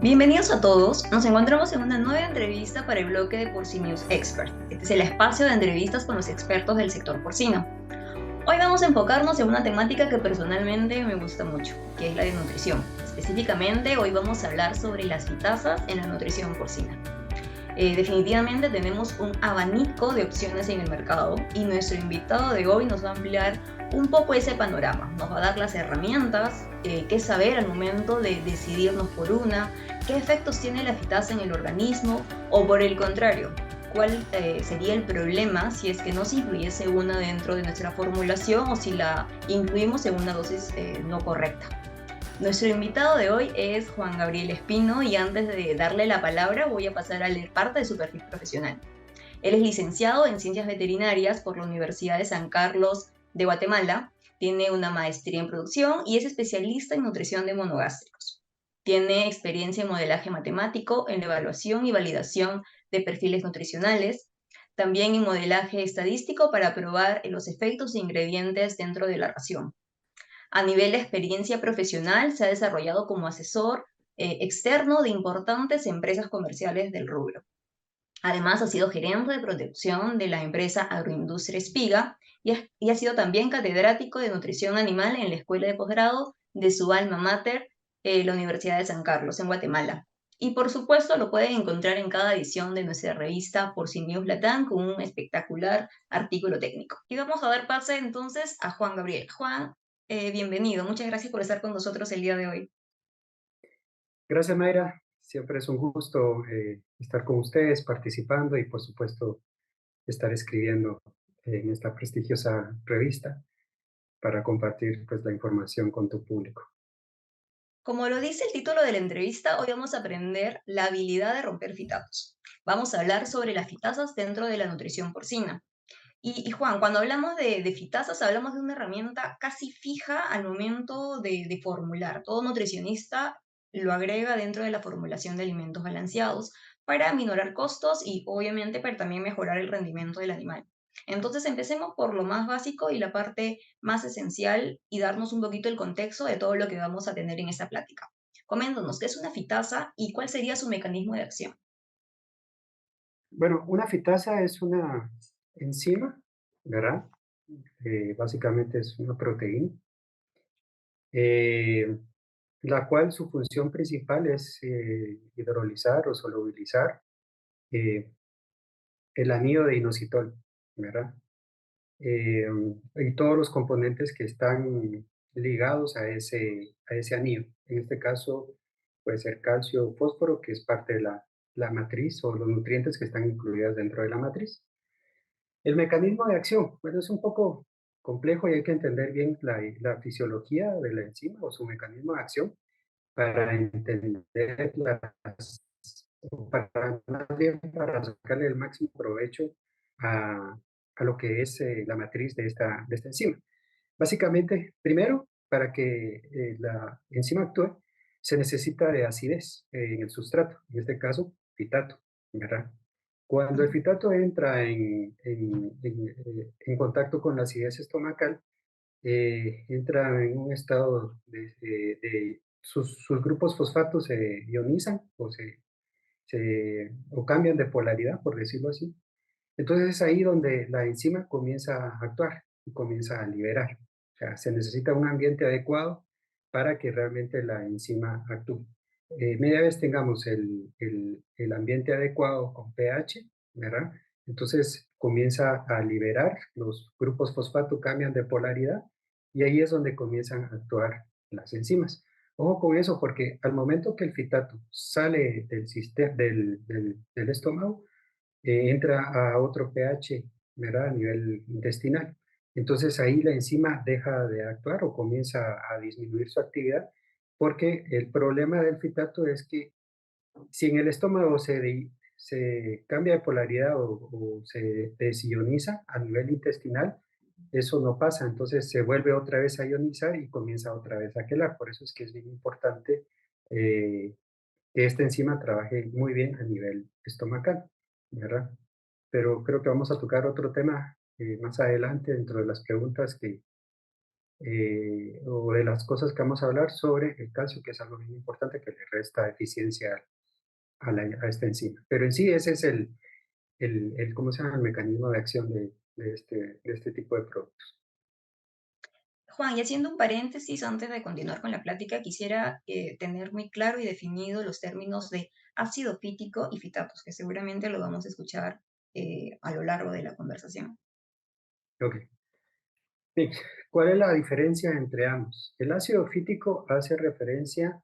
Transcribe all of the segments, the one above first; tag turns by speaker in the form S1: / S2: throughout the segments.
S1: Bienvenidos a todos. Nos encontramos en una nueva entrevista para el bloque de Porcinews Expert. Este es el espacio de entrevistas con los expertos del sector porcino. Hoy vamos a enfocarnos en una temática que personalmente me gusta mucho, que es la de nutrición. Específicamente, hoy vamos a hablar sobre las FITASAs en la nutrición porcina. Definitivamente tenemos un abanico de opciones en el mercado y nuestro invitado de hoy nos va a ampliar un poco ese panorama. Nos va a dar las herramientas, qué saber al momento de decidirnos por una, qué efectos tiene la fitasa en el organismo o por el contrario, cuál sería el problema si es que no se incluyese una dentro de nuestra formulación o si la incluimos en una dosis no correcta. Nuestro invitado de hoy es Juan Gabriel Espino y antes de darle la palabra voy a pasar a leer parte de su perfil profesional. Él es licenciado en Ciencias Veterinarias por la Universidad de San Carlos de Guatemala, tiene una maestría en producción y es especialista en nutrición de monogástricos. Tiene experiencia en modelaje matemático, en la evaluación y validación de perfiles nutricionales, también en modelaje estadístico para probar los efectos de ingredientes dentro de la ración. A nivel de experiencia profesional, se ha desarrollado como asesor externo de importantes empresas comerciales del rubro. Además, ha sido gerente de producción de la empresa Agroindustria Espiga y ha sido también catedrático de nutrición animal en la escuela de posgrado de su alma mater, la Universidad de San Carlos, en Guatemala. Y por supuesto, lo pueden encontrar en cada edición de nuestra revista Porcinews Latam con un espectacular artículo técnico. Y vamos a dar pase entonces a Juan Gabriel. Juan, bienvenido. Muchas gracias por estar con nosotros el día de hoy.
S2: Gracias, Mayra. Siempre es un gusto estar con ustedes, participando y, por supuesto, estar escribiendo en esta prestigiosa revista para compartir pues, la información con tu público.
S1: Como lo dice el título de la entrevista, hoy vamos a aprender la habilidad de romper fitatos. Vamos a hablar sobre las fitasas dentro de la nutrición porcina. Y Juan, cuando hablamos de fitasas, hablamos de una herramienta casi fija al momento de formular. Todo nutricionista lo agrega dentro de la formulación de alimentos balanceados para minorar costos y obviamente para también mejorar el rendimiento del animal. Entonces empecemos por lo más básico y la parte más esencial y darnos un poquito el contexto de todo lo que vamos a tener en esta plática. Coméntanos, ¿qué es una fitasa y cuál sería su mecanismo de acción?
S2: Bueno, una fitasa es una enzima, ¿verdad? Básicamente es una proteína, eh, la cual su función principal es hidrolizar o solubilizar eh, el anillo de inositol, ¿verdad? eh, y todos los componentes que están ligados a ese anillo. En este caso puede ser calcio o fósforo, que es parte de la matriz o los nutrientes que están incluidos dentro de la matriz. El mecanismo de acción, bueno, es un poco complejo y hay que entender bien la fisiología de la enzima o su mecanismo de acción para entender más bien para sacarle el máximo provecho a, a lo que es la matriz de esta enzima. Básicamente, primero, para que la enzima actúe, se necesita de acidez en el sustrato, en este caso, fitato, ¿verdad? Cuando el fitato entra en contacto con la acidez estomacal, entra en un estado sus grupos fosfatos se ionizan o cambian de polaridad, por decirlo así. Entonces es ahí donde la enzima comienza a actuar y comienza a liberar. O sea, se necesita un ambiente adecuado para que realmente la enzima actúe. Media vez tengamos el ambiente adecuado con pH, ¿verdad? Entonces comienza a liberar, los grupos fosfato cambian de polaridad y ahí es donde comienzan a actuar las enzimas. Ojo con eso porque al momento que el fitato sale del, sistema, del estómago, entra a otro pH, ¿verdad? A nivel intestinal. Entonces ahí la enzima deja de actuar o comienza a disminuir su actividad porque el problema del fitato es que si en el estómago se cambia de polaridad o se desioniza a nivel intestinal, eso no pasa, entonces se vuelve otra vez a ionizar y comienza otra vez a quelar. Por eso es que es bien importante que esta enzima trabaje muy bien a nivel estomacal, ¿verdad? Pero creo que vamos a tocar otro tema más adelante dentro de las preguntas o de las cosas que vamos a hablar sobre el calcio, que es algo muy importante que le resta eficiencia a esta enzima. Pero en sí ese es ¿cómo se llama? El mecanismo de acción de este tipo de productos.
S1: Juan, y haciendo un paréntesis antes de continuar con la plática, quisiera tener muy claro y definido los términos de ácido fítico y fitatos, que seguramente lo vamos a escuchar a lo largo de la conversación.
S2: Ok. Bien, ¿cuál es la diferencia entre ambos? El ácido fítico hace referencia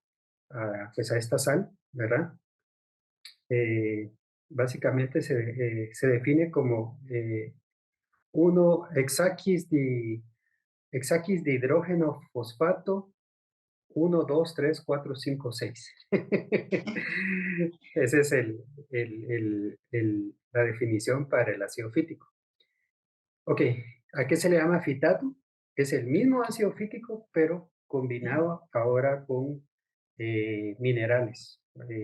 S2: pues a esta sal, ¿verdad? Eh, Básicamente se define como 1 hexaquis de hidrógeno fosfato 1, 2, 3, 4, 5, 6. Esa es la definición para el ácido fítico. Ok, ¿a qué se le llama fitato? Es el mismo ácido fítico, pero
S1: Sí.
S2: combinado ahora con minerales,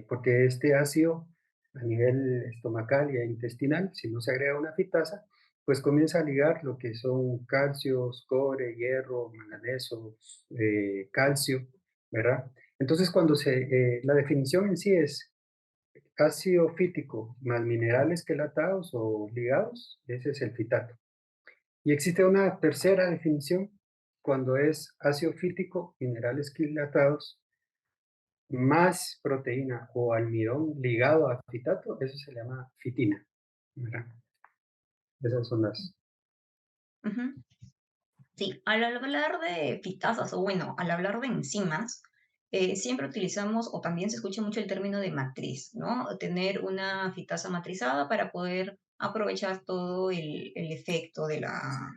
S2: porque este ácido a nivel estomacal y intestinal, si no se agrega una fitasa, pues comienza a ligar lo que son calcios, cobre, hierro, manganeso, calcio, ¿verdad? Entonces, la definición en sí es ácido fítico más minerales quelatados o ligados, ese es el fitato. Y existe una tercera definición cuando es ácido fítico, minerales quilatados, más proteína o almidón ligado a fitato, eso se llama fitina, ¿verdad? Esas son las...
S1: Ujú. Sí, al hablar de fitasas, o bueno, al hablar de enzimas, siempre utilizamos, o también se escucha mucho el término de matriz, ¿no? Tener una fitasa matrizada para poder aprovechar todo el efecto de la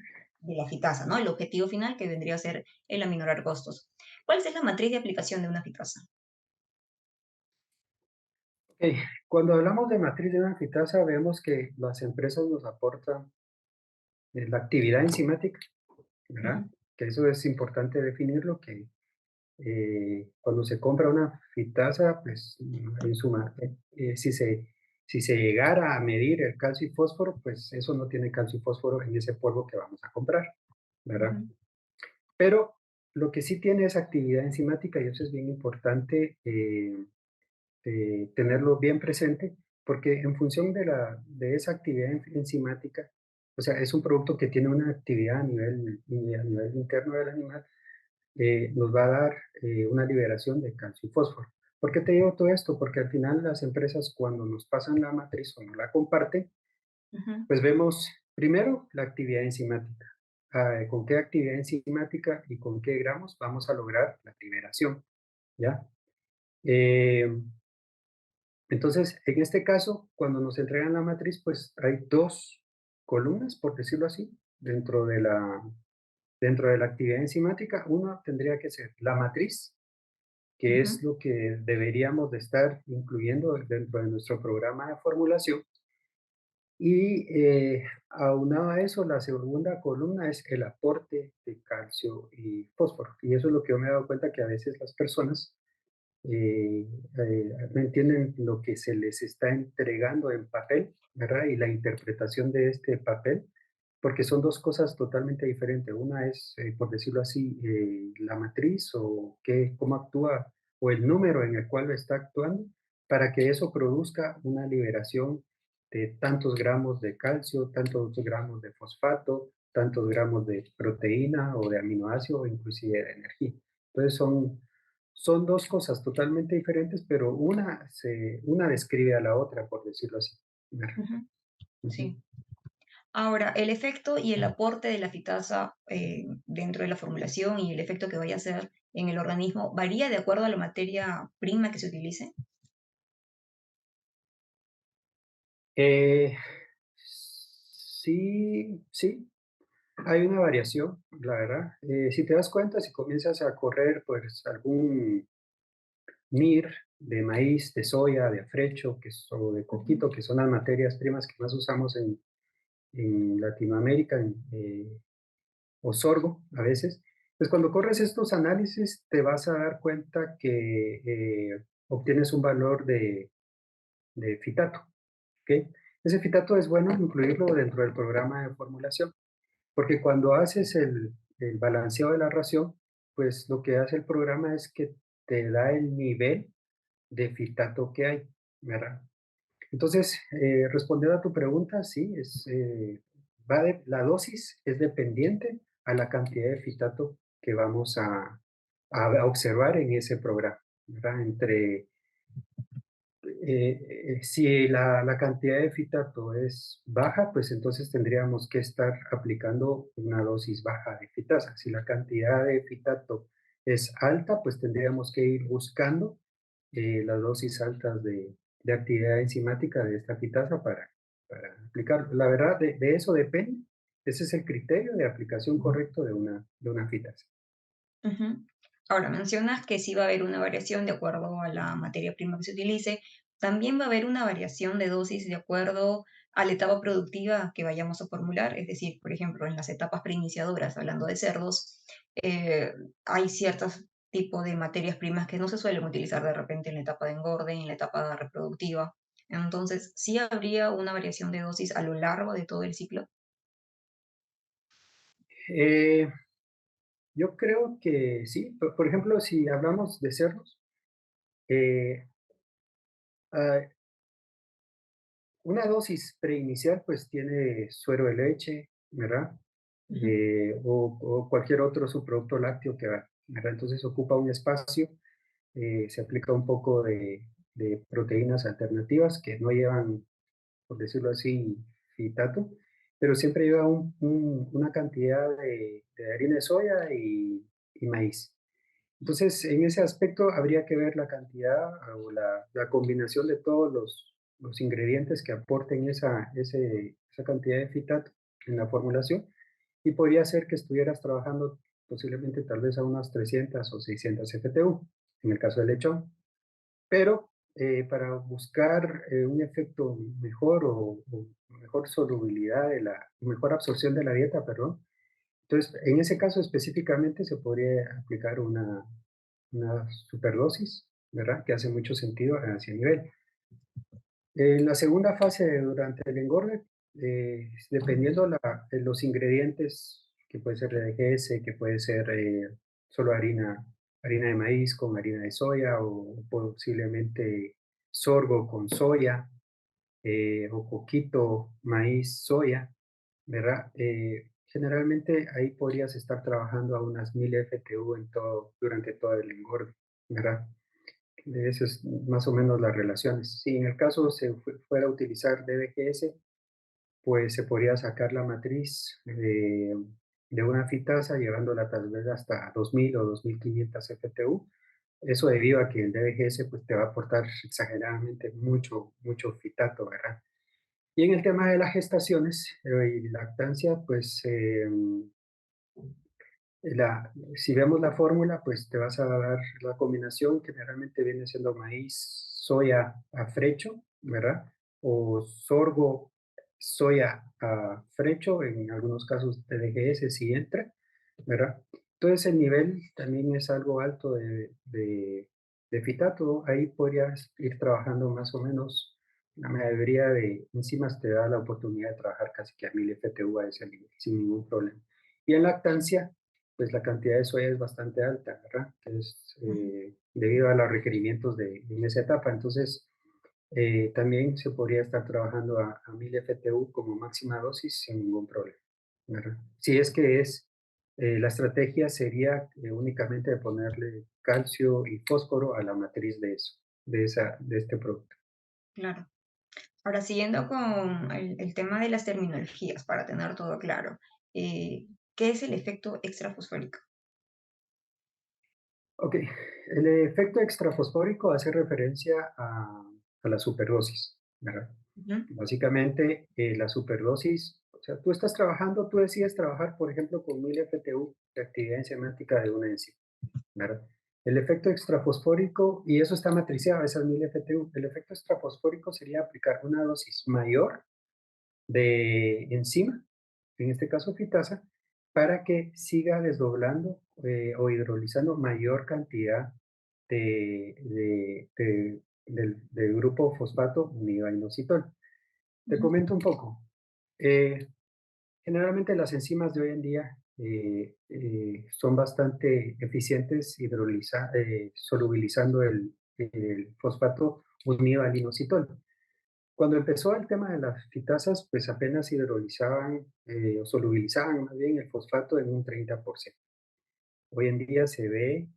S1: fitasa, ¿no? El objetivo final que vendría a ser el aminorar costos. ¿Cuál es la matriz de aplicación de una fitasa?
S2: Ok, cuando hablamos de matriz de una fitasa, vemos que las empresas nos aportan la actividad enzimática, ¿verdad?
S1: Ujú,
S2: Que eso es importante definirlo, que cuando se compra una fitasa, pues en suma, si se llegara a medir el calcio y fósforo, pues eso no tiene calcio y fósforo en ese polvo que vamos a comprar, ¿verdad?
S1: ujú,
S2: Pero lo que sí tiene es actividad enzimática y eso es bien importante tenerlo bien presente, porque en función de esa actividad enzimática, o sea, es un producto que tiene una actividad a nivel interno del animal, nos va a dar una liberación de calcio y fósforo. ¿Por qué te digo todo esto? Porque al final las empresas cuando nos pasan la matriz o nos la comparten,
S1: ujú,
S2: pues vemos primero la actividad enzimática. ¿Con qué actividad enzimática y con qué gramos vamos a lograr la liberación? ¿Ya? Eh, entonces, en este caso, cuando nos entregan la matriz, pues hay dos columnas, por decirlo así, dentro de la actividad enzimática. Uno tendría que ser la matriz, que
S1: ujú,
S2: es lo que deberíamos de estar incluyendo dentro de nuestro programa de formulación. Y aunado a eso, la segunda columna es el aporte de calcio y fósforo. Y eso es lo que yo me he dado cuenta que a veces las personas no entienden lo que se les está entregando en papel, ¿verdad? Y la interpretación de este papel, porque son dos cosas totalmente diferentes. Una es, por decirlo así, la matriz o cómo actúa o el número en el cual está actuando para que eso produzca una liberación de tantos gramos de calcio, tantos gramos de fosfato, tantos gramos de proteína o de aminoácido o inclusive de energía. Entonces son dos cosas totalmente diferentes, pero una describe a la otra, por decirlo así.
S1: ujú.
S2: Ujú.
S1: Sí. Ahora, el efecto y el aporte de la fitasa dentro de la formulación y el efecto que vaya a hacer en el organismo varía de acuerdo a la materia prima que se utilice.
S2: Eh, sí, sí, hay una variación, la verdad. Si te das cuenta, si comienzas a correr, pues algún NIR de maíz, de soya, de afrecho, o de
S1: Ujú,
S2: coquito, que son las materias primas que más usamos en Latinoamérica, o sorgo a veces, pues cuando corres estos análisis te vas a dar cuenta que obtienes un valor de fitato, ¿ok? Ese fitato es bueno incluirlo dentro del programa de formulación, porque cuando haces el balanceo de la ración, pues lo que hace el programa es que te da el nivel de fitato que hay, ¿verdad? Entonces, respondiendo a tu pregunta, sí, la dosis es dependiente a la cantidad de fitato que vamos a observar en ese programa, ¿verdad? Si la cantidad de fitato es baja, pues entonces tendríamos que estar aplicando una dosis baja de fitasa. Si la cantidad de fitato es alta, pues tendríamos que ir buscando las dosis altas de actividad enzimática de esta fitasa para aplicarlo. La verdad, de eso depende. Ese es el criterio de aplicación correcto de una fitasa.
S1: Ujú. Ahora, mencionas que sí va a haber una variación de acuerdo a la materia prima que se utilice. También va a haber una variación de dosis de acuerdo a la etapa productiva que vayamos a formular. Es decir, por ejemplo, en las etapas preiniciadoras, hablando de cerdos, eh, hay ciertos tipos de materias primas que no se suelen utilizar de repente en la etapa de engorde, en la etapa reproductiva. Entonces, sí habría una variación de dosis a lo largo de todo el ciclo.
S2: Eh, yo creo que sí. Por ejemplo, si hablamos de cerdos, eh, ah, una dosis preinicial, pues tiene suero de leche, ¿verdad?
S1: Ujú.
S2: O cualquier otro subproducto lácteo ¿verdad? Entonces ocupa un espacio, se aplica un poco de proteínas alternativas que no llevan, por decirlo así, fitato, pero siempre lleva una cantidad de harina de soya y maíz. Entonces, en ese aspecto habría que ver la cantidad o la combinación de todos los ingredientes que aporten esa cantidad de fitato en la formulación y podría ser que estuvieras trabajando posiblemente tal vez a unas 300 o 600 FTU, en el caso del lechón. Pero para buscar un efecto mejor o mejor solubilidad mejor absorción de la dieta, perdón, entonces, en ese caso específicamente se podría aplicar una superdosis, ¿verdad? Que hace mucho sentido a ese nivel. En la segunda fase, durante el engorde, dependiendo de los ingredientes, que puede ser de DGS, que puede ser solo harina de maíz con harina de soya o posiblemente sorgo con soya, o coquito, maíz, soya, ¿verdad? Generalmente ahí podrías estar trabajando a unas 1000 FTU durante todo el engorde, ¿verdad? Eso es más o menos las relaciones. Si en el caso se fuera a utilizar DBGS, pues se podría sacar la matriz de una fitasa llevándola tal vez hasta 2000 o 2500 FTU. Eso debido a que el DBGS pues, te va a aportar exageradamente mucho fitato, ¿verdad? Y en el tema de las gestaciones y lactancia, pues si vemos la fórmula, pues te vas a dar la combinación que generalmente viene siendo maíz, soya a frecho, ¿verdad? O sorgo, soya a frecho, en algunos casos TDGS si entra, ¿verdad? Entonces el nivel también es algo alto de fitato. Ahí podrías ir trabajando más o menos, la mayoría de enzimas te da la oportunidad de trabajar casi que a 1000 FTU a ese nivel, sin ningún problema. Y en lactancia, pues la cantidad de soya es bastante alta, ¿verdad? Que es debido a los requerimientos en esa etapa. Entonces, también se podría estar trabajando a 1000 FTU como máxima dosis sin ningún problema, ¿verdad? Si es que la estrategia sería únicamente de ponerle calcio y fósforo a la matriz de eso, de este producto.
S1: Claro. Ahora, siguiendo con el tema de las terminologías, para tener todo claro, ¿qué es el efecto extrafosfórico?
S2: Ok, el efecto extrafosfórico hace referencia a la superdosis, ¿verdad?
S1: Ujú,
S2: Básicamente, la superdosis, o sea, tú decides trabajar, por ejemplo, con 1000 FTU de actividad enzimática de una enzima, ¿verdad? El efecto extrafosfórico, y eso está matriciado a esas 1000 FTU, el efecto extrafosfórico sería aplicar una dosis mayor de enzima, en este caso fitasa, para que siga desdoblando o hidrolizando mayor cantidad del grupo fosfato univainocitol. Te
S1: ujú,
S2: comento un poco. Eh, Generalmente las enzimas de hoy en día son bastante eficientes solubilizando el fosfato unido al inositol. Cuando empezó el tema de las fitasas, pues apenas hidrolizaban o solubilizaban más bien el fosfato en un 30%. Hoy en día se ve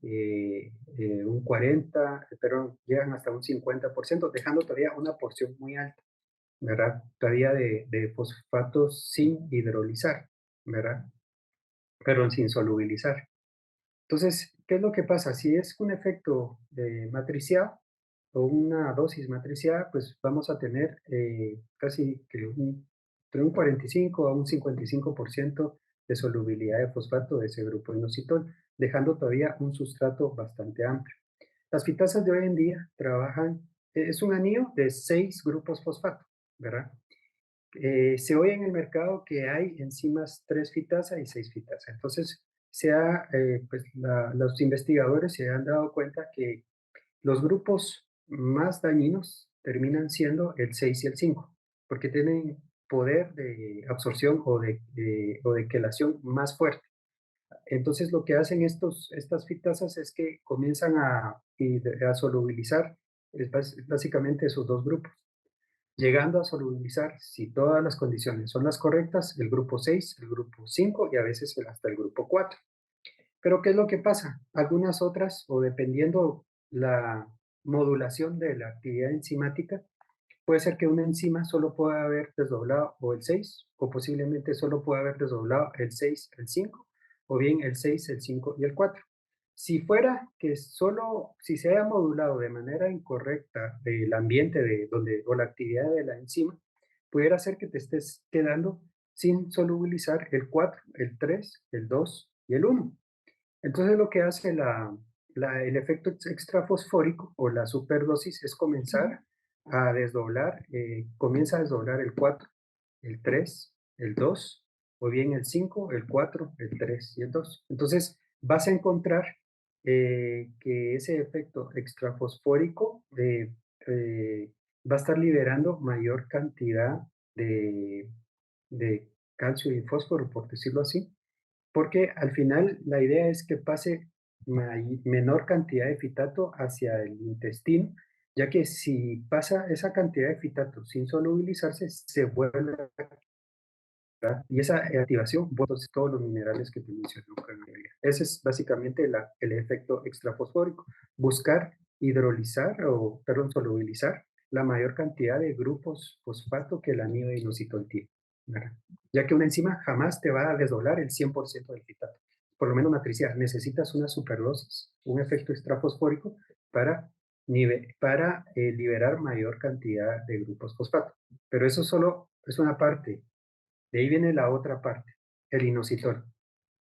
S2: un 40, pero llegan hasta un 50%, dejando todavía una porción muy alta, ¿verdad? Todavía de fosfatos sin hidrolizar, ¿verdad? Pero sin solubilizar. Entonces, ¿qué es lo que pasa? Si es un efecto matriciado o una dosis matriciada, pues vamos a tener casi que entre un 45 a un 55% de solubilidad de fosfato de ese grupo inositol, dejando todavía un sustrato bastante amplio. Las fitasas de hoy en día trabajan, es un anillo de 6 grupos fosfato, ¿verdad? Se oye en el mercado que hay enzimas 3 fitasa y 6 fitasa. Entonces, pues los investigadores se han dado cuenta que los grupos más dañinos terminan siendo el 6 y el 5, porque tienen poder de absorción o de quelación más fuerte. Entonces, lo que hacen estas fitasas es que comienzan a solubilizar básicamente esos dos grupos, llegando a solubilizar, si todas las condiciones son las correctas, el grupo 6, el grupo 5 y a veces hasta el grupo 4. Pero ¿qué es lo que pasa? Algunas otras, o dependiendo la modulación de la actividad enzimática, puede ser que una enzima solo pueda haber desdoblado o el 6, o posiblemente solo pueda haber desdoblado el 6, el 5, o bien el 6, el 5 y el 4. Si fuera que solo, si se haya modulado de manera incorrecta el ambiente o la actividad de la enzima, pudiera ser que te estés quedando sin solubilizar el 4, el 3, el 2 y el 1. Entonces lo que hace el efecto extrafosfórico o la superdosis es
S1: Ujú.
S2: comenzar a desdoblar, comienza a desdoblar el 4, el 3, el 2, o bien el 5, el 4, el 3 y el 2. Entonces vas a encontrar que ese efecto extrafosfórico va a estar liberando mayor cantidad de, de calcio y fósforo, por decirlo así, porque al final la idea es que pase menor cantidad de fitato hacia el intestino, ya que si pasa esa cantidad de fitato sin solubilizarse, se vuelve a activar, y esa activación bota todos los minerales que te mencioné. Ese es básicamente el efecto extrafosfórico, buscar hidrolizar o, perdón, solubilizar la mayor cantidad de grupos fosfato que el anillo de inositol tiene, ¿verdad? Ya que una enzima jamás te va a desdoblar el 100% del fitato, por lo menos matricial. Necesitas una superdosis, un efecto extrafosfórico para, liberar mayor cantidad de grupos fosfato. Pero eso solo es una parte. De ahí viene la otra parte, el inositol,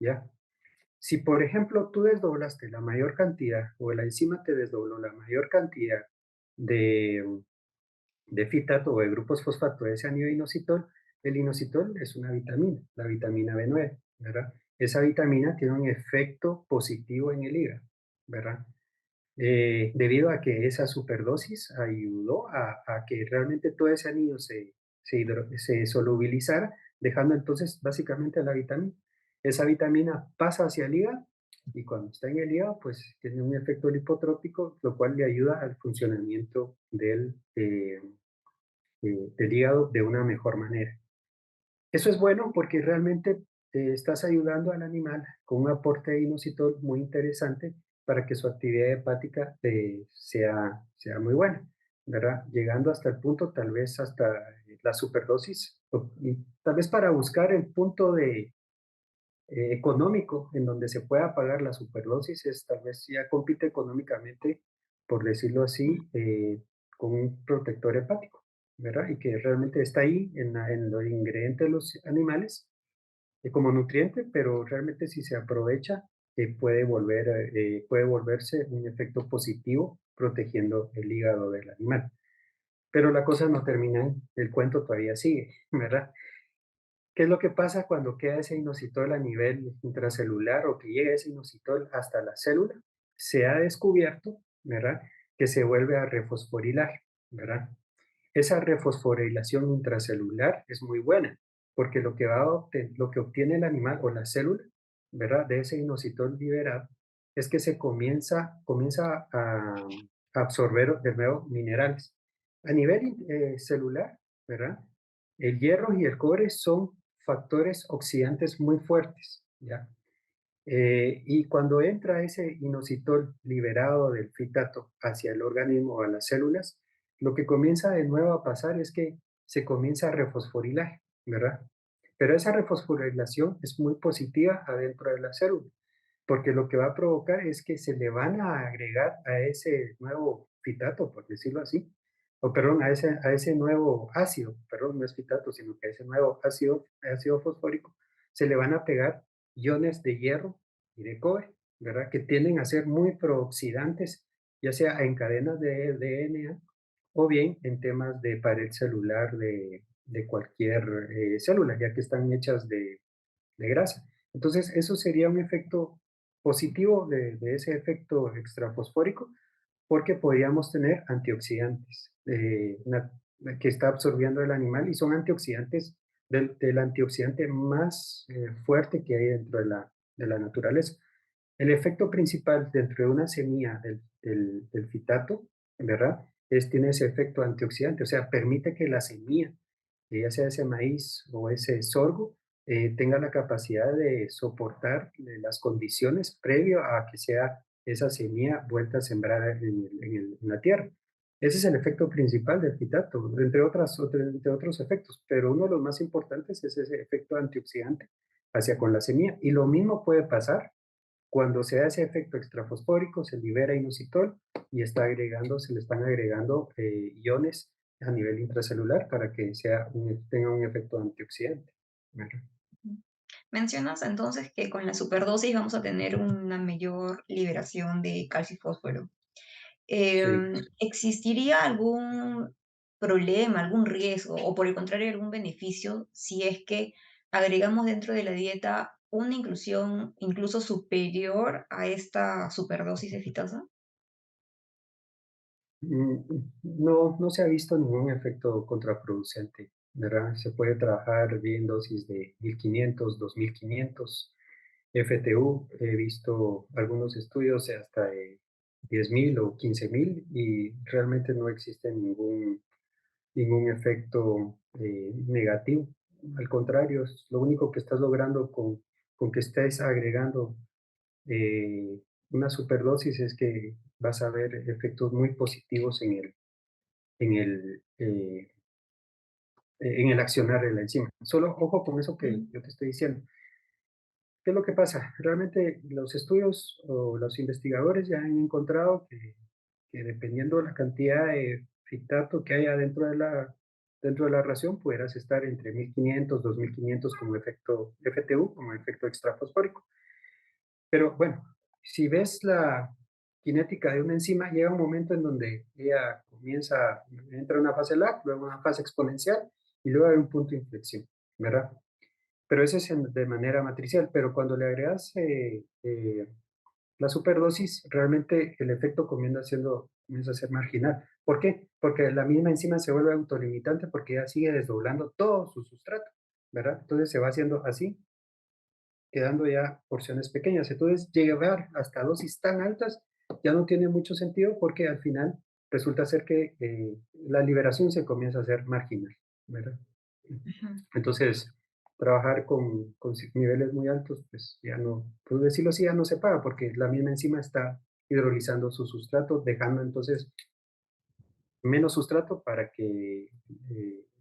S2: ¿ya? Si, por ejemplo, tú desdoblaste la mayor cantidad o la enzima te desdobló la mayor cantidad de, de fitato o de grupos fosfato de ese anillo inositol, el inositol es una vitamina, la vitamina B9, ¿verdad? Esa vitamina tiene un efecto positivo en el hígado, ¿verdad? Debido a que esa superdosis ayudó a que realmente todo ese anillo se solubilizara, dejando entonces básicamente la vitamina. Esa vitamina pasa hacia el hígado y cuando está en el hígado, pues tiene un efecto lipotrópico, lo cual le ayuda al funcionamiento del hígado de una mejor manera. Eso es bueno porque realmente estás ayudando al animal con un aporte de inositol muy interesante para que su actividad hepática sea muy buena, ¿verdad? Llegando hasta el punto, tal vez hasta la superdosis, y tal vez para buscar el punto económico en donde se pueda pagar la superdosis, es tal vez ya compite económicamente, por decirlo así, con un protector hepático, ¿verdad? Y que realmente está ahí en los ingredientes de los animales como nutriente, pero realmente si se aprovecha, puede volverse un efecto positivo protegiendo el hígado del animal. Pero la cosa no termina ahí, el cuento todavía sigue, ¿verdad? ¿Qué es lo que pasa cuando queda ese inositol a nivel intracelular o que llega ese inositol hasta la célula? Se ha descubierto, ¿verdad?, que se vuelve a refosforilar, ¿verdad? Esa refosforilación intracelular es muy buena, porque lo que obtiene el animal o la célula ¿verdad? De ese inositol liberado, es que comienza a absorber de nuevo minerales. A nivel celular, ¿verdad? El hierro y el cobre son factores oxidantes muy fuertes, ¿ya? Y cuando entra ese inositol liberado del fitato hacia el organismo o a las células, lo que comienza de nuevo a pasar es que se comienza a refosforilar, ¿verdad? Pero esa refosforilación es muy positiva adentro de la célula, porque lo que va a provocar es que se le van a agregar a ese nuevo fitato, por decirlo así, o perdón, a ese nuevo ácido, perdón, no es fitato, sino que a ese nuevo ácido fosfórico, se le van a pegar iones de hierro y de cobre, ¿verdad? Que tienden a ser muy prooxidantes, ya sea en cadenas de DNA o bien en temas de pared celular de cualquier célula, ya que están hechas de grasa. Entonces, eso sería un efecto positivo de ese efecto extrafosfórico, porque podríamos tener antioxidantes que está absorbiendo el animal y son antioxidantes del antioxidante más fuerte que hay dentro de la naturaleza. El efecto principal dentro de una semilla del fitato, ¿verdad? Tiene ese efecto antioxidante, o sea, permite que la semilla, ya sea ese maíz o ese sorgo, tenga la capacidad de soportar las condiciones previo a que sea esa semilla vuelta a sembrar en la tierra. Ese es el efecto principal del fitato, entre otros efectos, pero uno de los más importantes es ese efecto antioxidante hacia con la semilla. Y lo mismo puede pasar cuando se da ese efecto extrafosfórico, se libera inositol y se le están agregando iones a nivel intracelular para que tenga un efecto antioxidante. ¿Verdad?
S1: Mencionas entonces que con la superdosis vamos a tener una mayor liberación de calcio y fósforo.
S2: Sí.
S1: ¿Existiría algún problema, algún riesgo o por el contrario algún beneficio si es que agregamos dentro de la dieta una inclusión incluso superior a esta superdosis de fitasa?
S2: No, no se ha visto ningún efecto contraproducente, ¿verdad? Se puede trabajar bien dosis de 1500, 2500 FTU. He visto algunos estudios de hasta de 10.000 o 15.000 y realmente no existe ningún efecto negativo. Al contrario, lo único que estás logrando con que estés agregando una superdosis es que vas a ver efectos muy positivos en el, eh, en el accionar de la enzima. Solo ojo con eso que
S1: Mm,
S2: yo te estoy diciendo. ¿Qué es lo que pasa? Realmente los estudios o los investigadores ya han encontrado que dependiendo de la cantidad de fitato que haya dentro de la ración, pudieras estar entre 1500, 2500 como efecto FTU, como efecto extrafosfórico. Pero bueno, si ves la cinética de una enzima, llega un momento en donde ella entra en una fase lag, luego una fase exponencial y luego hay un punto de inflexión, ¿verdad? Pero eso es de manera matricial, pero cuando le agregas la superdosis, realmente el efecto comienza a ser marginal. ¿Por qué? Porque la misma enzima se vuelve autolimitante porque ya sigue desdoblando todo su sustrato, ¿verdad? Entonces se va haciendo así, quedando ya porciones pequeñas. Entonces llegar hasta dosis tan altas ya no tiene mucho sentido porque al final resulta ser que la liberación se comienza a hacer marginal, ¿verdad?
S1: ujú.
S2: Entonces, trabajar con niveles muy altos, pues ya no, por decirlo así, ya no se paga porque la misma enzima está hidrolizando su sustrato, dejando entonces menos sustrato para que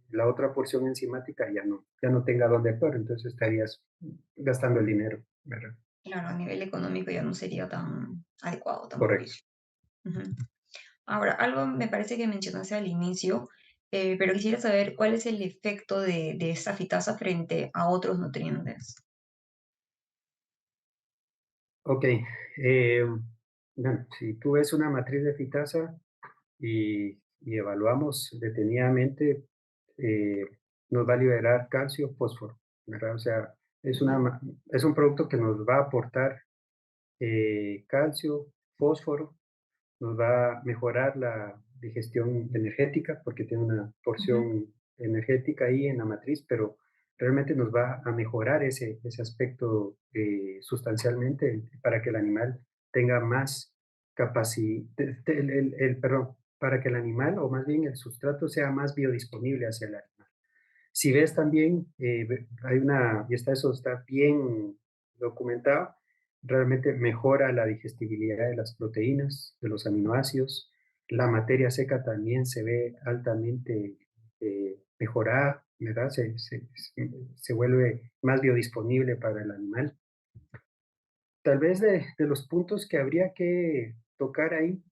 S2: la otra porción enzimática ya no tenga dónde actuar, entonces estarías gastando el dinero, ¿verdad?
S1: Claro, a nivel económico ya no sería tan adecuado, tan
S2: Correcto.
S1: propicio. Ujú. Ahora, algo me parece que mencionaste al inicio, pero quisiera saber cuál es el efecto de esta fitasa frente a otros nutrientes.
S2: Ok. Bueno, si tú ves una matriz de fitasa y evaluamos detenidamente, eh, nos va a liberar calcio, fósforo, ¿verdad? O sea,
S1: Ujú,
S2: es un producto que nos va a aportar calcio, fósforo, nos va a mejorar la digestión energética porque tiene una
S1: ujú,
S2: porción energética ahí en la matriz, pero realmente nos va a mejorar ese aspecto sustancialmente para que el animal tenga más capacidad, perdón, para que el animal, o más bien el sustrato, sea más biodisponible hacia el animal. Si ves también, hay una, y eso está bien documentado, realmente mejora la digestibilidad de las proteínas, de los aminoácidos. La materia seca también se ve altamente mejorada, ¿verdad? Se vuelve más biodisponible para el animal. Tal vez de los puntos que habría que tocar ahí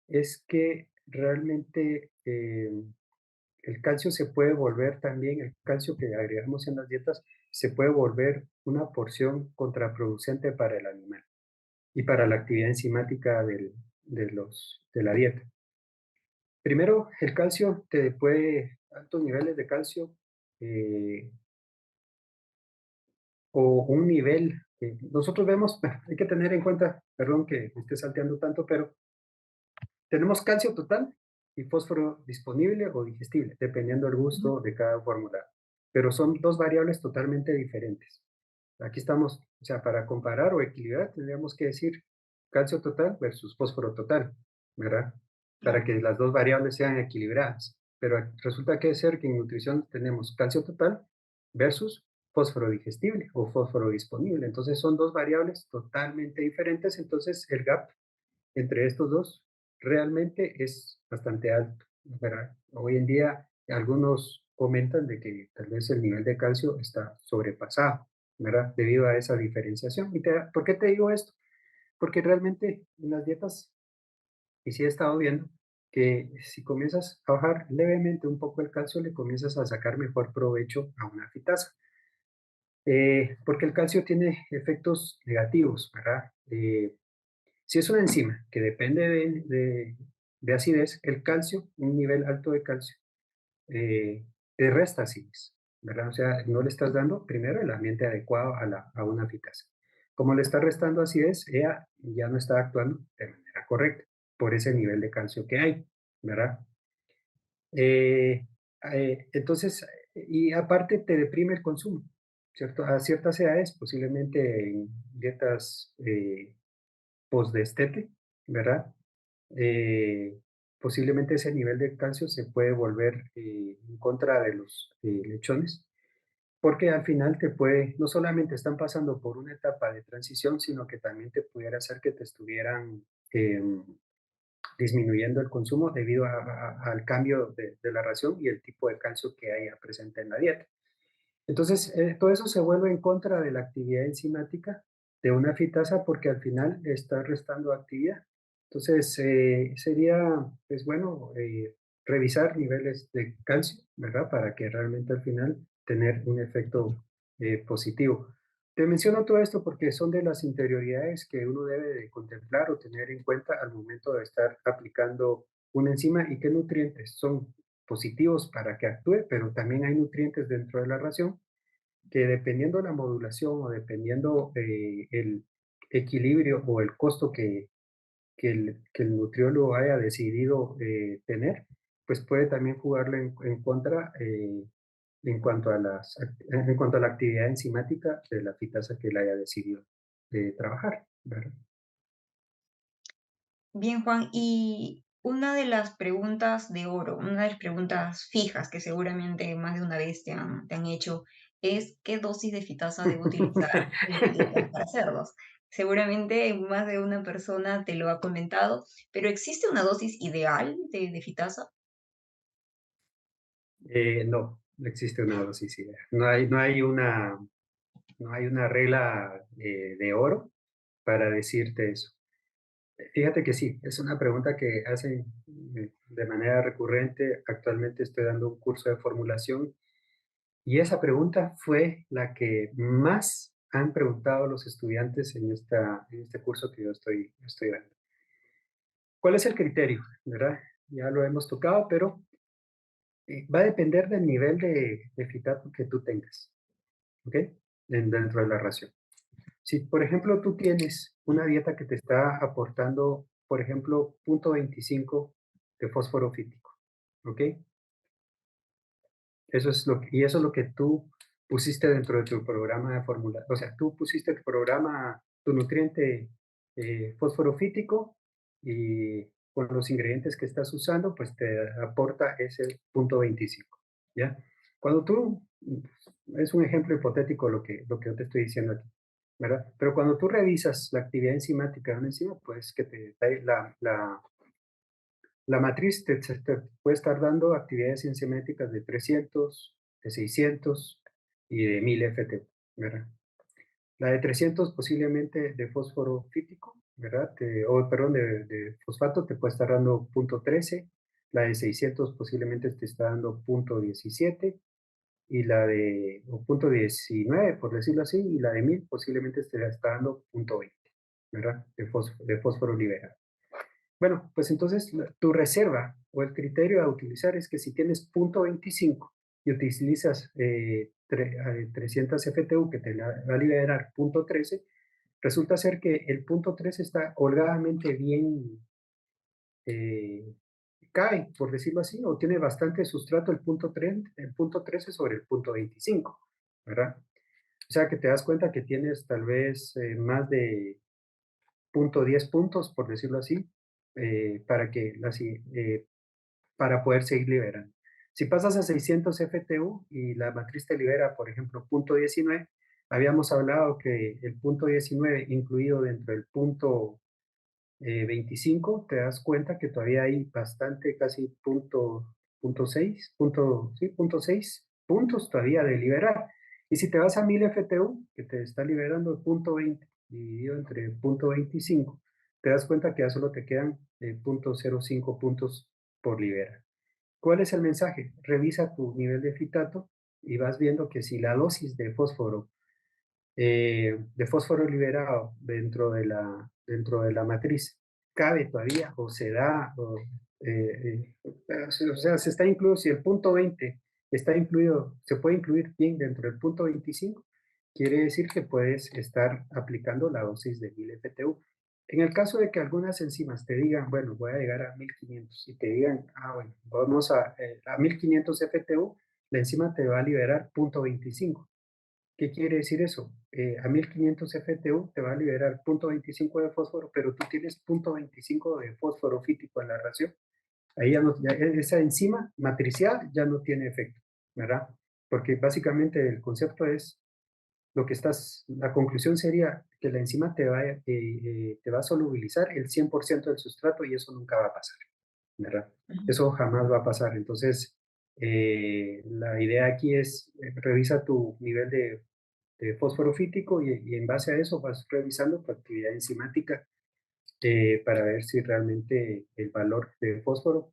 S2: es que realmente el calcio se puede volver también, el calcio que agregamos en las dietas, se puede volver una porción contraproducente para el animal y para la actividad enzimática de la dieta. Primero, el calcio te puede, altos niveles de calcio eh, o un nivel, nosotros vemos, hay que tener en cuenta, perdón que me esté salteando tanto, pero tenemos calcio total y fósforo disponible o digestible, dependiendo del
S1: Ujú.
S2: gusto de cada fórmula. Pero son dos variables totalmente diferentes. Aquí estamos, o sea, para comparar o equilibrar, tendríamos que decir calcio total versus fósforo total, ¿verdad? Para
S1: Claro.
S2: que las dos variables sean equilibradas. Pero resulta que ser que en nutrición tenemos calcio total versus fósforo digestible o fósforo disponible. Entonces son dos variables totalmente diferentes. Entonces el gap entre estos dos realmente es bastante alto, ¿verdad? Hoy en día algunos comentan de que tal vez el nivel de calcio está sobrepasado, ¿verdad? Debido a esa diferenciación. ¿Por qué te digo esto? Porque realmente en las dietas, y sí he estado viendo, que si comienzas a bajar levemente un poco el calcio, le comienzas a sacar mejor provecho a una fitasa. Porque el calcio tiene efectos negativos, ¿verdad? Si es una enzima que depende de acidez, el calcio, un nivel alto de calcio, te resta acidez, ¿verdad? O sea, no le estás dando primero el ambiente adecuado a una fitasa. Como le está restando acidez, ella ya no está actuando de manera correcta por ese nivel de calcio que hay, ¿verdad? Eh, entonces, y aparte te deprime el consumo, ¿cierto? A ciertas edades, posiblemente en dietas post-destete, ¿verdad? eh, Posiblemente ese nivel de calcio se puede volver en contra de los lechones, porque al final te puede, no solamente están pasando por una etapa de transición, sino que también te pudiera hacer que te estuvieran disminuyendo el consumo debido al cambio de la ración y el tipo de calcio que haya presente en la dieta. Entonces, todo eso se vuelve en contra de la actividad enzimática de una fitasa porque al final está restando actividad. Entonces, sería, pues bueno, revisar niveles de calcio, ¿verdad? Para que realmente al final tener un efecto positivo. Te menciono todo esto porque son de las interioridades que uno debe de contemplar o tener en cuenta al momento de estar aplicando una enzima y qué nutrientes son positivos para que actúe, pero también hay nutrientes dentro de la ración que dependiendo de la modulación o dependiendo el equilibrio o el costo que el nutriólogo haya decidido tener, pues puede también jugarle en contra en cuanto a en cuanto a la actividad enzimática de la fitasa que él haya decidido trabajar, ¿verdad?
S1: Bien, Juan, y una de las preguntas de oro, una de las preguntas fijas que seguramente más de una vez te han hecho es ¿qué dosis de fitasa debo utilizar en las dietas para cerdos? Seguramente más de una persona te lo ha comentado, pero ¿existe una dosis ideal de fitasa?
S2: No existe una dosis ideal. No hay una regla de oro para decirte eso. Fíjate que sí, es una pregunta que hacen de manera recurrente. Actualmente estoy dando un curso de formulación y esa pregunta fue la que más han preguntado los estudiantes en este curso que yo estoy dando. ¿Cuál es el criterio? ¿Verdad? Ya lo hemos tocado, pero va a depender del nivel de fitato que tú tengas, ¿ok? Dentro de la ración. Si, por ejemplo, tú tienes una dieta que te está aportando, por ejemplo, 0.25 de fósforo fítico, ¿ok? Eso es lo que tú pusiste dentro de tu programa de fórmula, o sea, tú pusiste tu programa, tu nutriente fósforo fítico y con los ingredientes que estás usando, pues te aporta ese punto 25, ¿ya? Cuando tú, es un ejemplo hipotético lo que yo te estoy diciendo aquí, ¿verdad? Pero cuando tú revisas la actividad enzimática de una enzima, pues que te da la matriz te puede estar dando actividades enzimáticas de 300, de 600 y de 1000 FT, ¿verdad? La de 300 posiblemente de fósforo fítico, ¿verdad? O perdón, de fosfato te puede estar dando punto 13, la de 600 posiblemente te está dando punto 17 y la de o punto 19, por decirlo así, y la de 1000 posiblemente te está dando punto 20, ¿verdad? De fósforo liberado. Bueno, pues entonces tu reserva o el criterio a utilizar es que si tienes punto 25 y utilizas 300 FTU que te va a liberar punto 13, resulta ser que el punto 13 está holgadamente bien, eh, cae, por decirlo así, o tiene bastante sustrato el punto 13 sobre el punto 25, ¿verdad? O sea que te das cuenta que tienes tal vez más de punto 10 puntos, por decirlo así, para para poder seguir liberando. Si pasas a 600 FTU y la matriz te libera, por ejemplo, punto 19, habíamos hablado que el punto 19 incluido dentro del punto 25, te das cuenta que todavía hay bastante, casi punto 6, sí, punto 6 puntos todavía de liberar. Y si te vas a 1000 FTU, que te está liberando el punto 20 dividido entre punto 25, te das cuenta que ya solo te quedan punto 0,5 puntos por liberar. ¿Cuál es el mensaje? Revisa tu nivel de fitato y vas viendo que si la dosis de fósforo liberado dentro de la matriz cabe todavía o se da, o sea, se está incluido, si el punto 20 está incluido, se puede incluir bien dentro del punto 25, quiere decir que puedes estar aplicando la dosis de 1000 FTU. En el caso de que algunas enzimas te digan, bueno, voy a llegar a 1500 y te digan, bueno, vamos a 1500 FTU, la enzima te va a liberar punto 25. ¿Qué quiere decir eso? A 1500 FTU te va a liberar punto 25 de fósforo, pero tú tienes punto 25 de fósforo fítico en la ración. Ahí ya, no, esa enzima matricial ya no tiene efecto, ¿verdad? Porque básicamente el concepto es la conclusión sería que la enzima te va a solubilizar el 100% del sustrato y eso nunca va a pasar, ¿verdad?
S1: Ujú.
S2: Eso jamás va a pasar. Entonces, la idea aquí es revisa tu nivel de fósforo fítico y en base a eso vas revisando tu actividad enzimática para ver si realmente el valor de fósforo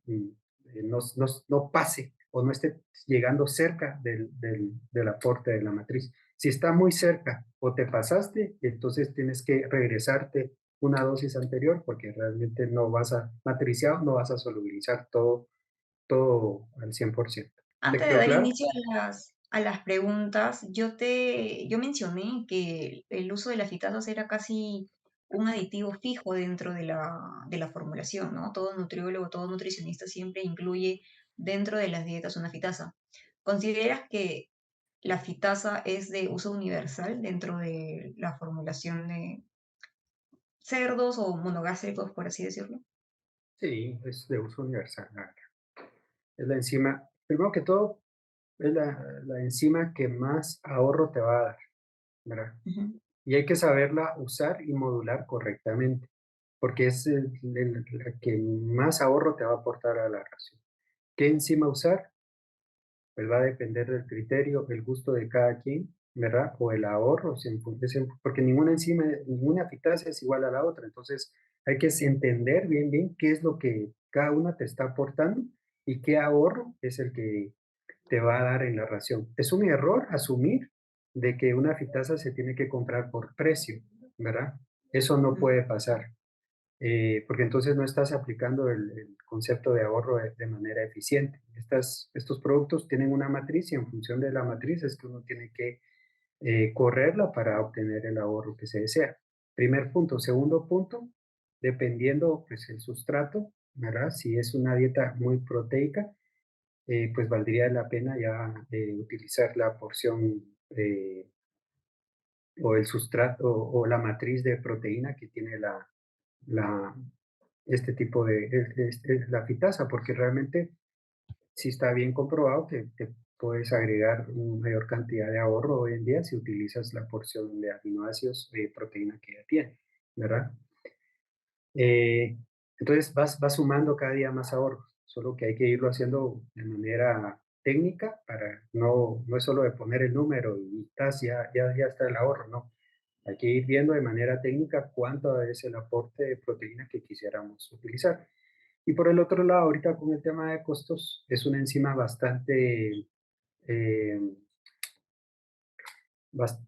S2: no pase o no esté llegando cerca del aporte de la matriz. Si está muy cerca o te pasaste, entonces tienes que regresarte una dosis anterior porque realmente no vas a matriciar, no vas a solubilizar todo al 100%. ¿Te
S1: Antes de
S2: quedó
S1: dar
S2: claro?
S1: inicio a las preguntas, yo mencioné que el uso de las fitasas era casi un aditivo fijo dentro de la formulación, ¿no? Todo nutriólogo, todo nutricionista siempre incluye dentro de las dietas una fitasa. ¿Consideras que la fitasa es de uso universal dentro de la formulación de cerdos o monogástricos, por así decirlo?
S2: Sí, es de uso universal. Es la enzima, primero que todo, es la enzima que más ahorro te va a dar, ¿verdad?
S1: Ujú,
S2: Y hay que saberla usar y modular correctamente, porque es la que más ahorro te va a aportar a la ración. ¿Qué enzima usar? Pues va a depender del criterio, el gusto de cada quien, ¿verdad? O el ahorro, porque ninguna enzima, ninguna fitasa es igual a la otra. Entonces, hay que entender bien, bien qué es lo que cada una te está aportando y qué ahorro es el que te va a dar en la ración. Es un error asumir de que una fitasa se tiene que comprar por precio, ¿verdad? Eso no
S1: ujú.
S2: puede pasar porque entonces no estás aplicando el concepto de ahorro de manera eficiente. Estos productos tienen una matriz y en función de la matriz es que uno tiene que correrla para obtener el ahorro que se desea. Primer punto. Segundo punto, dependiendo pues el sustrato, ¿verdad? Si es una dieta muy proteica, pues valdría la pena ya utilizar la porción o el sustrato o la matriz de proteína que tiene la, este tipo de, la fitasa, porque realmente sí está bien comprobado que te puedes agregar una mayor cantidad de ahorro hoy en día si utilizas la porción de aminoácidos de proteína que ya tiene, ¿verdad? Eh, entonces vas sumando cada día más ahorros, solo que hay que irlo haciendo de manera técnica para no es solo de poner el número y ya está el ahorro, no. Hay que ir viendo de manera técnica cuánto es el aporte de proteína que quisiéramos utilizar. Y por el otro lado, ahorita con el tema de costos, es una enzima eh,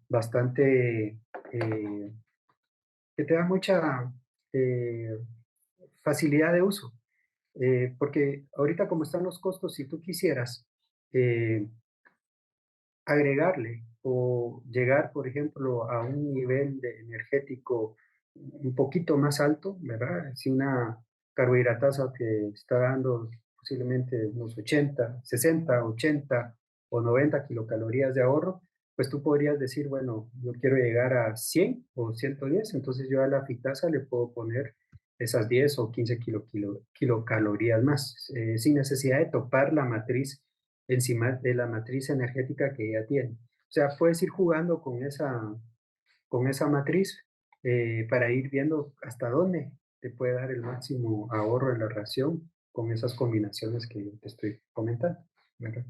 S2: bastante que te da mucha eh, facilidad de uso. Porque ahorita como están los costos, si tú quisieras eh, agregarle o llegar, por ejemplo, a un nivel de energético un poquito más alto, ¿verdad? Si una carbohidratasa que está dando posiblemente unos 80, 60, 80 o 90 kilocalorías de ahorro, pues tú podrías decir, bueno, yo quiero llegar a 100 o 110, entonces yo a la fitasa le puedo poner esas 10 o 15 kilocalorías más, sin necesidad de topar la matriz encima de la matriz energética que ella tiene. O sea, puedes ir jugando con esa matriz para ir viendo hasta dónde te puede dar el máximo ahorro en la ración con esas combinaciones que te estoy comentando, ¿verdad?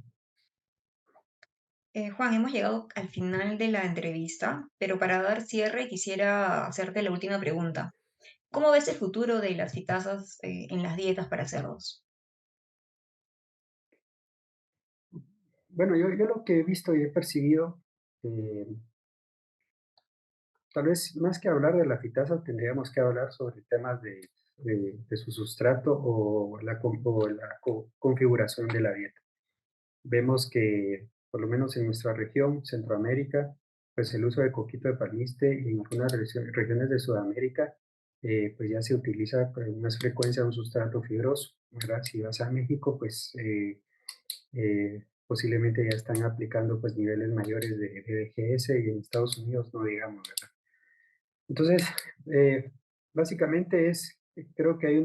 S1: Juan, hemos llegado al final de la entrevista, pero para dar cierre quisiera hacerte la última pregunta. ¿Cómo ves el futuro de las citasas en las dietas para cerdos?
S2: Bueno, yo lo que he visto y he percibido, eh, tal vez más que hablar de la fitasa, tendríamos que hablar sobre temas de su sustrato o la configuración de la dieta. Vemos que, por lo menos en nuestra región, Centroamérica, pues el uso de coquito de palmiste y en algunas regiones de Sudamérica, pues ya se utiliza con más frecuencia un sustrato fibroso, ¿verdad? Si vas a México, pues posiblemente ya están aplicando pues niveles mayores de DGS y en Estados Unidos no digamos, ¿verdad? Entonces, básicamente creo que hay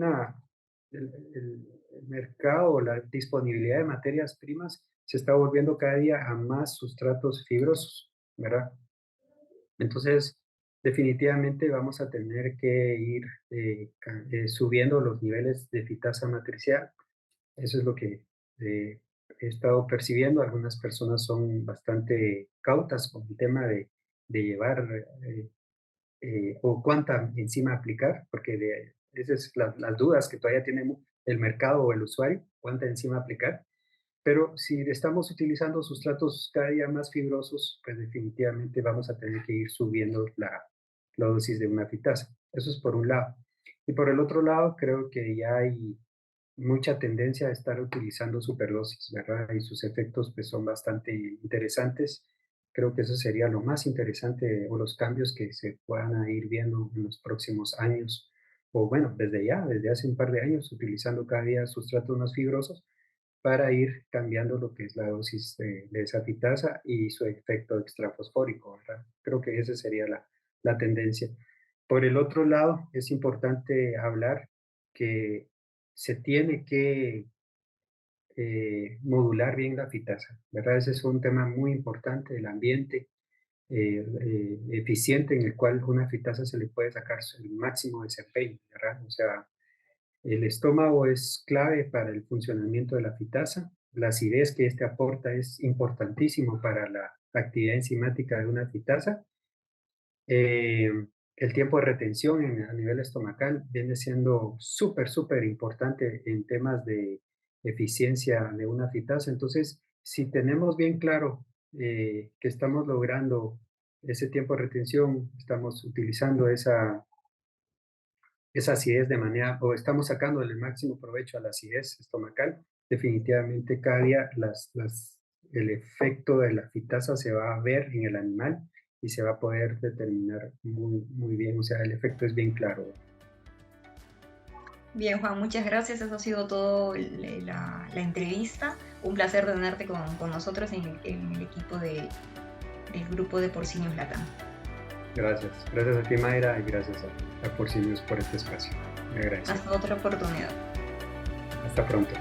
S2: el mercado, la disponibilidad de materias primas se está volviendo cada día a más sustratos fibrosos, ¿verdad? Entonces, definitivamente vamos a tener que ir subiendo los niveles de fitasa matricial. Eso es lo que he estado percibiendo. Algunas personas son bastante cautas con el tema de llevar o cuánta enzima aplicar, porque esas son las dudas que todavía tiene el mercado o el usuario, cuánta enzima aplicar. Pero si estamos utilizando sustratos cada día más fibrosos, pues definitivamente vamos a tener que ir subiendo la dosis de una fitasa. Eso es por un lado. Y por el otro lado, creo que ya hay mucha tendencia a estar utilizando superdosis, ¿verdad? Y sus efectos pues son bastante interesantes. Creo que eso sería lo más interesante o los cambios que se puedan ir viendo en los próximos años. O bueno, desde hace un par de años, utilizando cada día sustratos más fibrosos para ir cambiando lo que es la dosis de esa fitasa y su efecto extrafosfórico, ¿verdad? Creo que esa sería la tendencia. Por el otro lado, es importante hablar que se tiene que modular bien la fitasa, ¿verdad? Ese es un tema muy importante del ambiente eficiente en el cual una fitasa se le puede sacar el máximo desempeño, ¿verdad? O sea, el estómago es clave para el funcionamiento de la fitasa. La acidez que este aporta es importantísimo para la actividad enzimática de una fitasa. Eh, el tiempo de retención a nivel estomacal viene siendo súper importante en temas de eficiencia de una fitasa. Entonces, si tenemos bien claro que estamos logrando ese tiempo de retención, estamos utilizando esa acidez de manera, o estamos sacando el máximo provecho a la acidez estomacal, definitivamente cada día el efecto de la fitasa se va a ver en el animal y se va a poder determinar muy bien, o sea, el efecto es bien claro.
S1: Bien, Juan, muchas gracias. Eso ha sido todo la entrevista. Un placer tenerte con nosotros en el equipo de del grupo de Porcinius Latam.
S2: Gracias. Gracias a ti, Mayra, y gracias a Porcinius por este espacio. Me agradezco.
S1: Hasta otra oportunidad.
S2: Hasta pronto.